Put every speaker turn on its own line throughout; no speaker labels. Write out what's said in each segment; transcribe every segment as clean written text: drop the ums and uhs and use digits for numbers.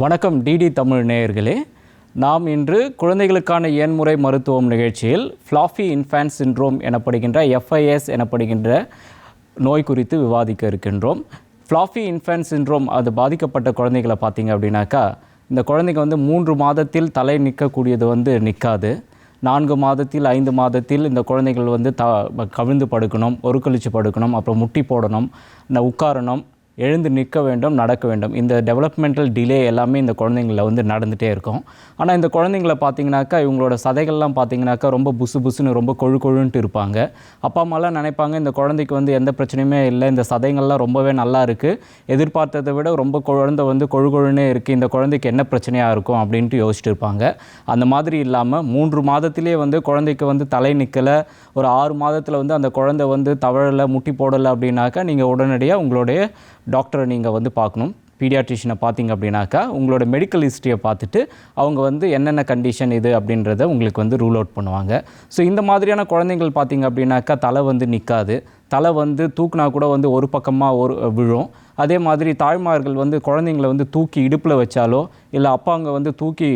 வணக்கம் டிடி தமிழ் நேயர்களே. நாம் இன்று குழந்தைகளுக்கான எண்முறை மருத்துவம் நிகழ்ச்சியில் ஃப்ளாஃபி இன்ஃபேன்ட் சிண்ட்ரோம் எனப்படுகின்ற FIS எனப்படுகின்ற நோய் குறித்து விவாதிக்க இருக்கின்றோம். ஃப்ளாஃபி இன்ஃபேன்ட் சிண்ட்ரோம் அது பாதிக்கப்பட்ட குழந்தைகளை பார்த்தீங்க அப்படின்னாக்கா, இந்த குழந்தைங்க 3 மாதத்தில் தலை நிற்கக்கூடியது நிற்காது. 4 மாதத்தில் 5 மாதத்தில் இந்த குழந்தைகள் கவிழ்ந்து படுக்கணும், ஒரு கழிச்சு படுக்கணும், அப்புறம் முட்டி போடணும், உட்காரணும், எழுந்து நிற்க வேண்டும், நடக்க வேண்டும். இந்த டெவலப்மெண்டல் டிலே எல்லாமே இந்த குழந்தைங்கள நடந்துகிட்டே இருக்கும். ஆனால் இந்த குழந்தைங்கள பார்த்தீங்கன்னாக்கா, இவங்களோட சதைகள்லாம் பார்த்தீங்கன்னாக்கா ரொம்ப புசு புசுன்னு ரொம்ப கொழுன்ட்டு இருப்பாங்க. அப்பா அம்மாலாம் நினைப்பாங்க இந்த குழந்தைக்கு எந்த பிரச்சனையுமே இல்லை, இந்த சதைகள்லாம் ரொம்பவே நல்லா இருக்குது, எதிர்பார்த்ததை விட ரொம்ப குழந்தை கொழுன்னே இருக்குது, இந்த குழந்தைக்கு என்ன பிரச்சனையாக இருக்கும் அப்படின்ட்டு யோசிச்சுட்டு இருப்பாங்க. அந்த மாதிரி இல்லாமல் 3 மாதத்திலே குழந்தைக்கு தலை நிற்கலை, ஒரு 6 மாதத்தில் அந்த குழந்தை தவழலை, முட்டி போடலை அப்படின்னாக்கா, நீங்கள் உடனடியாக உங்களுடைய டாக்டரை நீங்கள் பார்க்கணும். பீடியாட்ரிஷியனை பார்த்தீங்க அப்படின்னாக்கா, உங்களோட மெடிக்கல் ஹிஸ்ட்ரியை பார்த்துட்டு அவங்க என்னென்ன கண்டிஷன் இது அப்படின்றத உங்களுக்கு ரூல் அவுட் பண்ணுவாங்க. ஸோ இந்த மாதிரியான குழந்தைங்கள் பார்த்தீங்க அப்படின்னாக்கா, தலை நிற்காது, தலை தூக்குனா கூட ஒரு பக்கமாக விழும். அதே மாதிரி தாய்மார்கள் குழந்தைங்கள தூக்கி இடுப்பில் வச்சாலோ, இல்லை அப்பாங்க தூக்கி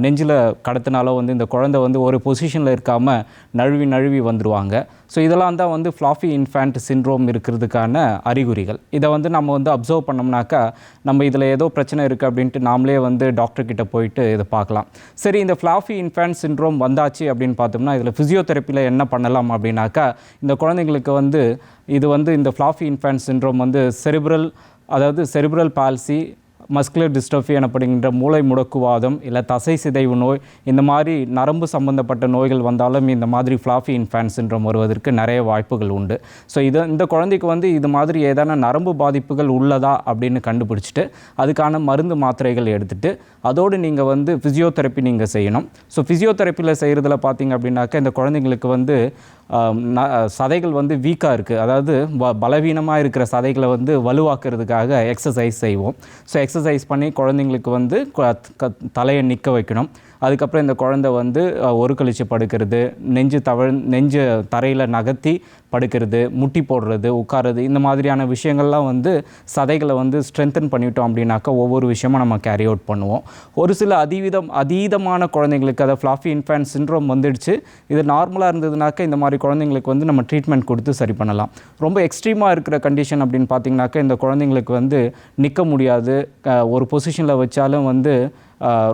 நெஞ்சில் கடத்தினாலோ இந்த குழந்தை ஒரு பொசிஷனில் இருக்காமல் நழுவி வந்துடுவாங்க. ஸோ இதெல்லாம் தான் ஃப்ளாஃபி இன்ஃபேன்ட் சிண்ட்ரோம் இருக்கிறதுக்கான அறிகுறிகள். இதை நம்ம அப்சர்வ் பண்ணோம்னாக்கா, நம்ம இதில் ஏதோ பிரச்சனை இருக்குது அப்படின்ட்டு நாமளே டாக்டர்கிட்ட போயிட்டு இதை பார்க்கலாம். சரி, இந்த ஃப்ளாஃபி இன்ஃபேன்ட் சிண்ட்ரோம் வந்தாச்சு அப்படின்னு பார்த்தோம்னா, இதில் ஃபிசியோதெரப்பியில் என்ன பண்ணலாம் அப்படின்னாக்கா, இந்த குழந்தைங்களுக்கு இது இந்த fluffy infant syndrome cerebral palsy, muscular dystrophy எனப்படுகின்ற மூளை முடக்குவாதம், இல்லை தசை சிதைவு நோய், இந்த மாதிரி நரம்பு சம்பந்தப்பட்ட நோய்கள் வந்தாலும் இந்த மாதிரி ஃப்ளாஃபி இன்ஃபேன்ட் சிண்ட்ரோம் வருவதற்கு நிறைய வாய்ப்புகள் உண்டு. ஸோ இந்த குழந்தைக்கு இது மாதிரி ஏதான நரம்பு பாதிப்புகள் உள்ளதா அப்படின்னு கண்டுபிடிச்சிட்டு அதுக்கான மருந்து மாத்திரைகள் எடுத்துகிட்டு அதோடு நீங்கள் ஃபிசியோதெரப்பி நீங்கள் செய்யணும். ஸோ ஃபிசியோதெரப்பியில் செய்கிறதுல பார்த்தீங்க அப்படின்னாக்கா, இந்த குழந்தைங்களுக்கு சதைகள் வீக்காக இருக்குது, அதாவது பலவீனமாக இருக்கிற சதைகளை வலுவாக்குறதுக்காக எக்ஸசைஸ் செய்வோம். ஸோ எக்ஸசைஸ் பண்ணி குழந்தைங்களுக்கு தலையை நிற்க வைக்கணும். அதுக்கப்புறம் இந்த குழந்தை ஒரு கழிச்சு படுக்கிறது, நெஞ்சு தரையில் நகர்த்தி படுக்கிறது, முட்டி போடுறது, உட்காருறது, இந்த மாதிரியான விஷயங்கள்லாம் சதைகளை ஸ்ட்ரென்தன் பண்ணிட்டோம் அப்படின்னாக்கா ஒவ்வொரு விஷயமும் நம்ம கேரி அவுட் பண்ணுவோம். ஒரு சில அதீதமான குழந்தைங்களுக்கு, அதை ஃப்ளாஃபி இன்ஃபேன்ட் சிண்ட்ரோம் வந்துடுச்சு, இது நார்மலாக இருந்ததுனாக்கா இந்த மாதிரி குழந்தைங்களுக்கு நம்ம ட்ரீட்மெண்ட் கொடுத்து சரி பண்ணலாம். ரொம்ப எக்ஸ்ட்ரீமாக இருக்கிற கண்டிஷன் அப்படின்னு பார்த்தீங்கன்னாக்கா, இந்த குழந்தைங்களுக்கு நிற்க முடியாது, ஒரு பொசிஷனில் வச்சாலும்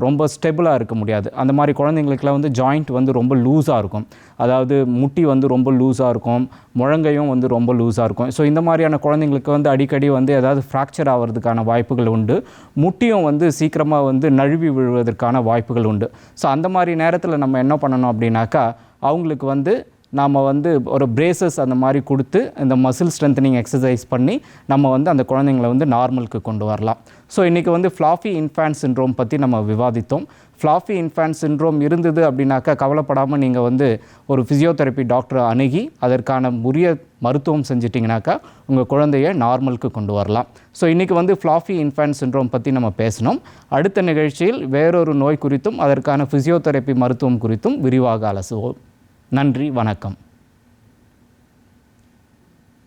ரொம்ப ஸ்டெபிளாக இருக்க முடியாது. அந்த மாதிரி குழந்தைங்களுக்குலாம் ஜாயிண்ட் ரொம்ப லூஸாக இருக்கும், அதாவது முட்டி ரொம்ப லூஸாக இருக்கும், முழங்கையும் ரொம்ப லூஸாக இருக்கும். ஸோ இந்த மாதிரியான குழந்தைங்களுக்கு அடிக்கடி ஏதாவது ஃப்ராக்சர் ஆகிறதுக்கான வாய்ப்புகள் உண்டு. முட்டியும் சீக்கிரமாக நழுவி விழுவதற்கான வாய்ப்புகள் உண்டு. ஸோ அந்த மாதிரி நேரத்தில் நம்ம என்ன பண்ணணும் அப்படின்னாக்கா, அவங்களுக்கு நாம் ஒரு பிரேசஸ் அந்த மாதிரி கொடுத்து இந்த மசில் ஸ்ட்ரென்தனிங் எக்ஸசைஸ் பண்ணி நம்ம அந்த குழந்தைங்களை நார்மலுக்கு கொண்டு வரலாம். ஸோ இன்றைக்கி ஃப்ளாஃபி இன்ஃபேன்ட் சிண்ட்ரோம் பற்றி நம்ம விவாதித்தோம். ஃப்ளாஃபி இன்ஃபேன்ட் சிண்ட்ரோம் இருந்தது அப்படின்னாக்கா, கவலைப்படாமல் நீங்கள் ஒரு ஃபிசியோதெரப்பி டாக்டரை அணுகி அதற்கான உரிய மருத்துவம் செஞ்சிட்டிங்கனாக்கா உங்கள் குழந்தைய நார்மலுக்கு கொண்டு வரலாம். ஸோ இன்றைக்கி ஃப்ளாஃபி இன்ஃபேன்ட் சிண்ட்ரோம் பற்றி நம்ம பேசினோம். அடுத்த நிகழ்ச்சியில் வேறொரு நோய் குறித்தும் அதற்கான ஃபிசியோதெரப்பி மருத்துவம் குறித்தும் விரிவாக அலசுவோம். நன்றி, வணக்கம்.